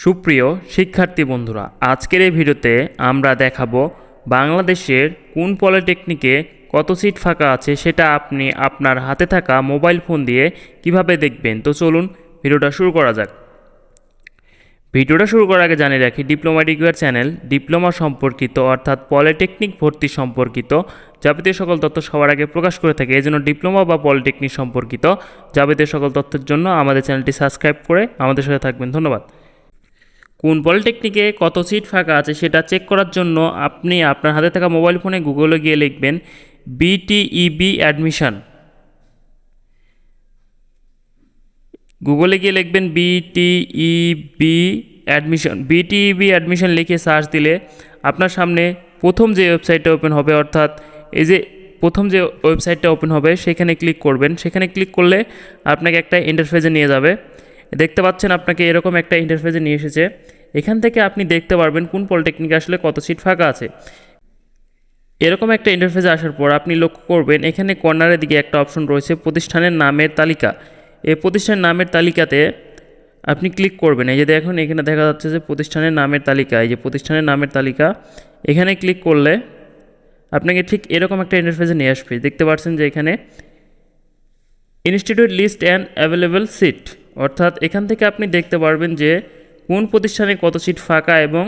সুপ্রিয় শিক্ষার্থী বন্ধুরা, আজকের এই ভিডিওতে আমরা দেখাবো বাংলাদেশের কোন পলিটেকনিকে কত সিট ফাঁকা আছে সেটা আপনি আপনার হাতে থাকা মোবাইল ফোন দিয়ে কিভাবে দেখবেন। তো চলুন ভিডিওটা শুরু করা যাক। ভিডিওটা শুরু করার আগে জানিয়ে রাখি, ডিপ্লোমা ডিগ্রির চ্যানেল ডিপ্লোমা সম্পর্কিত অর্থাৎ পলিটেকনিক ভর্তি সম্পর্কিত যাবতীয় সকল তথ্য সবার আগে প্রকাশ করে থাকে। এই জন্য ডিপ্লোমা বা পলিটেকনিক সম্পর্কিত যাবতীয় সকল তথ্যের জন্য আমাদের চ্যানেলটি সাবস্ক্রাইব করে আমাদের সাথে থাকবেন। ধন্যবাদ। কোন পলিটেকনিকে কত সিট ফাঁকা আছে সেটা চেক করার জন্য আপনি আপনার হাতে থাকা মোবাইল ফোনে গুগলে গিয়ে লিখবেন বিটিইবি অ্যাডমিশন। গুগলে গিয়ে লিখবেন বিটিইবি অ্যাডমিশন লিখে সার্চ দিলে আপনার সামনে প্রথম যে ওয়েবসাইটটা ওপেন হবে, অর্থাৎ এই যে প্রথম যে ওয়েবসাইটটা ওপেন হবে সেখানে ক্লিক করবেন। সেখানে ক্লিক করলে আপনাকে একটা ইন্টারফেসে নিয়ে যাবে। দেখতে পাচ্ছেন আপনাকে এরকম একটা ইন্টারফেসে নিয়ে এসেছে। এখান থেকে আপনি দেখতে পারবেন কোন পলিটেকনিকে আসলে কত সিট ফাঁকা আছে। এরকম একটা ইন্টারফেসে আসার পর আপনি লক্ষ্য করবেন এখানে কর্নারের দিকে একটা অপশন রয়েছে প্রতিষ্ঠানের নামের তালিকা। এই প্রতিষ্ঠানের নামের তালিকাতে আপনি ক্লিক করবেন। এই যে দেখুন এখানে দেখা যাচ্ছে যে প্রতিষ্ঠানের নামের তালিকা, এই যে প্রতিষ্ঠানের নামের তালিকা, এখানে ক্লিক করলে আপনাকে ঠিক এরকম একটা ইন্টারফেসে নিয়ে আসবে। দেখতে পাচ্ছেন যে এখানে institute list and available seat, অর্থাৎ এখান থেকে আপনি দেখতে পারবেন যে কোন প্রতিষ্ঠানে কত সিট ফাঁকা এবং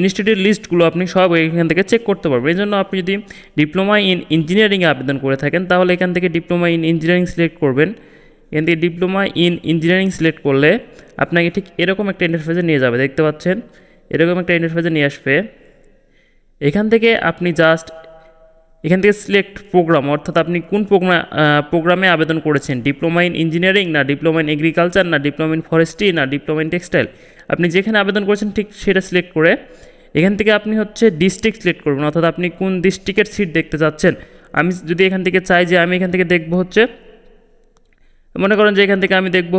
ইনস্টিটিউট লিস্টগুলো আপনি সব এখান থেকে চেক করতে পারবেন। এই জন্য আপনি যদি ডিপ্লোমা ইন ইঞ্জিনিয়ারিংয়ে আবেদন করে থাকেন তাহলে এখান থেকে ডিপ্লোমা ইন ইঞ্জিনিয়ারিং সিলেক্ট করবেন। এখান থেকে ডিপ্লোমা ইন ইঞ্জিনিয়ারিং সিলেক্ট করলে আপনাকে ঠিক এরকম একটা ইন্টারফেসে নিয়ে যাবে। দেখতে পাচ্ছেন এরকম একটা ইন্টারফেসে নিয়ে আসবে। এখান থেকে আপনি জাস্ট এখান থেকে সিলেক্ট প্রোগ্রাম, অর্থাৎ আপনি কোন প্রোগ্রামে আবেদন করেছেন, ডিপ্লোমা ইন ইঞ্জিনিয়ারিং না ডিপ্লোমা ইন এগ্রিকালচার না ডিপ্লোমা ইন ফরেস্ট্রি না ডিপ্লোমা ইন টেক্সটাইল, আপনি যেখানে আবেদন করেছেন ঠিক সেটা সিলেক্ট করে এখান থেকে আপনি ডিস্ট্রিক্ট সিলেক্ট করবেন, অর্থাৎ আপনি কোন ডিস্ট্রিক্টের সিট দেখতে চাচ্ছেন। আমি যদি এখান থেকে চাই যে আমি এখান থেকে দেখব মনে করেন যে এখান থেকে আমি দেখব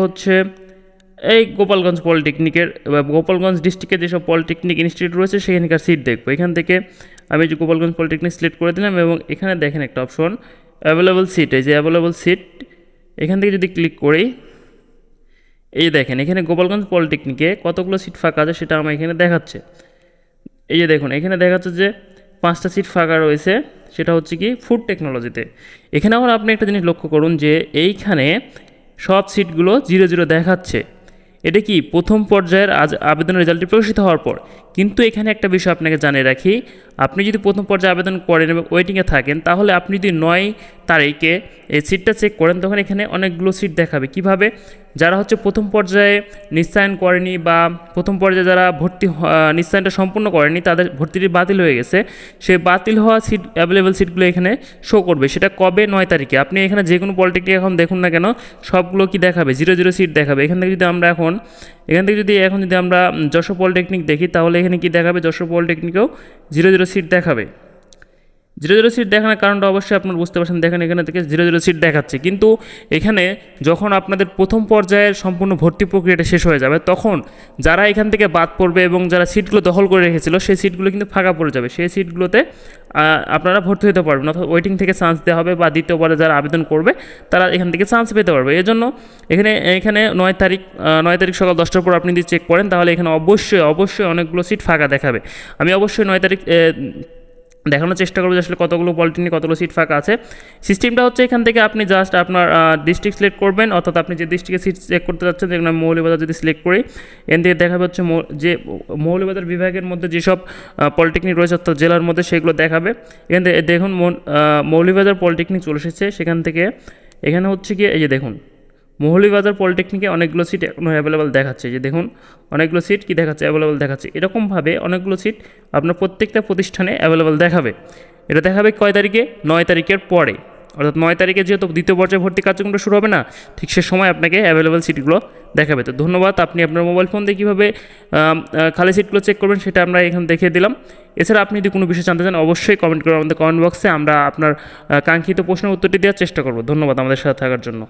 এই গোপালগঞ্জ পলিটেকনিকের বা গোপালগঞ্জ ডিস্ট্রিক্টের যেসব পলিটেকনিক ইনস্টিটিউট রয়েছে সেখানকার সিট দেখবো। এখান থেকে আমি যে গোপালগঞ্জ পলিটেকনিক সিলেক্ট করে দিলাম এবং এখানে দেখেন একটা অপশন অ্যাভেলেবল সিট, এই যে অ্যাভেলেবল সিট, এখান থেকে যদি ক্লিক করি এই দেখেন এখানে গোপালগঞ্জ পলিটেকনিকে কতগুলো সিট ফাঁকা আছে সেটা আমার এখানে দেখাচ্ছে। এই যে দেখুন এখানে দেখাচ্ছে যে 5টা সিট ফাঁকা রয়েছে, সেটা হচ্ছে কি ফুড টেকনোলজিতে। এখানে আবার আপনি একটা জিনিস লক্ষ্য করুন যে এইখানে সব সিটগুলো 0 দেখাচ্ছে। এটা কি প্রথম পর্যায়ের আবেদনের রেজাল্টটি প্রকাশিত হওয়ার পর। কিন্তু এখানে একটা বিষয় আপনাকে জানিয়ে রাখি, আপনি যদি প্রথম পর্যায়ে আবেদন করেন এবং ওয়েটিংয়ে থাকেন তাহলে আপনি যদি 9 তারিখে এই সিটটা চেক করেন তখন এখানে অনেকগুলো সিট দেখাবে। কিভাবে? যারা প্রথম পর্যায়ে নিশ্চয়ন করেনি বা প্রথম পর্যায়ে যারা নিশ্চয়নটা সম্পূর্ণ করেনি তাদের ভর্তিটি বাতিল হয়ে গেছে, সেই বাতিল হওয়া সিট অ্যাভেলেবেল সিটগুলো এখানে শো করবে। সেটা কবে? 9 তারিখে। আপনি এখানে যে কোনো পলিটেকনিক এখন দেখুন না কেন সবগুলো কি দেখাবে? 0 সিট দেখাবে। এখান থেকে যদি আমরা যশোর পলিটেকনিক দেখি তাহলে এখানে কি দেখাবে? যশোর পলিটেকনিকেও 0 সিট দেখাবে। 0 সিট দেখানোর কারণটা অবশ্যই আপনারা বুঝতে পারছেন। দেখেন এখানে থেকে 0 সিট দেখাচ্ছে, কিন্তু এখানে যখন আপনাদের প্রথম পর্যায়ের সম্পূর্ণ ভর্তি প্রক্রিয়াটা শেষ হয়ে যাবে তখন যারা এখান থেকে বাদ পড়বে এবং যারা সিটগুলো দখল করে রেখেছিল সেই সিটগুলো কিন্তু ফাঁকা পড়ে যাবে। সেই সিটগুলোতে আপনারা ভর্তি হতে পারবেন, অর্থাৎ ওয়েটিং থেকে চান্স দেওয়া হবে বা দ্বিতীয়বারে যারা আবেদন করবে তারা এখান থেকে চান্স পেতে পারবে। এজন্য এখানে 9 তারিখ সকাল 10টার পর আপনি যদি চেক করেন তাহলে এখানে অবশ্যই অনেকগুলো সিট ফাঁকা দেখাবে। আমি অবশ্যই 9 তারিখ দেখানোর চেষ্টা করবো যে আসলে কতগুলো পলিটেকনিক কতগুলো সিট ফাঁকা আছে। সিস্টেমটা এখান থেকে আপনি জাস্ট আপনার ডিস্ট্রিক্ট সিলেক্ট করবেন, অর্থাৎ আপনি যে ডিস্ট্রিক্টে সিট চেক করতে যাচ্ছেন, যেখানে আমি মৌলভীবাজার যদি সিলেক্ট করি এখান থেকে দেখাবে যে মৌলভীবাজার বিভাগের মধ্যে যেসব পলিটেকনিক রয়েছে অর্থাৎ জেলার মধ্যে সেগুলো দেখাবে। এখান থেকে দেখুন মৌলভীবাজার পলিটেকনিক চলে এসেছে। সেখান থেকে এখানে কি এই যে দেখুন মৌলভীবাজার পলিটেকনিকে অনেকগুলো সিট এখনও অ্যাভেলেবেল দেখাচ্ছে। যে দেখুন অনেকগুলো সিট কি দেখাচ্ছে? অ্যাভেলেবেল দেখাচ্ছে। এরকমভাবে অনেকগুলো সিট আপনার প্রত্যেকটা প্রতিষ্ঠানে অ্যাভেলেবেল দেখাবে। এটা দেখাবে কয় তারিখে? 9 তারিখের পরে, অর্থাৎ 9 তারিখে যেহেতু দ্বিতীয় পর্যায়ে ভর্তি কার্যক্রমটা শুরু হবে না, ঠিক সে সময় আপনাকে অ্যাভেলেবেল সিটগুলো দেখাবে। তো ধন্যবাদ। আপনি আপনার মোবাইল ফোন দিয়ে কীভাবে খালি সিটগুলো চেক করবেন সেটা আমরা এখানে দেখিয়ে দিলাম। এছাড়া আপনি যদি কোনো বিষয় জানতে চান অবশ্যই কমেন্ট করুন আমাদের কমেন্ট বক্সে, আমরা আপনার কাঙ্ক্ষিত প্রশ্নের উত্তরটি দেওয়ার চেষ্টা করব। ধন্যবাদ আমাদের সাথে থাকার জন্য।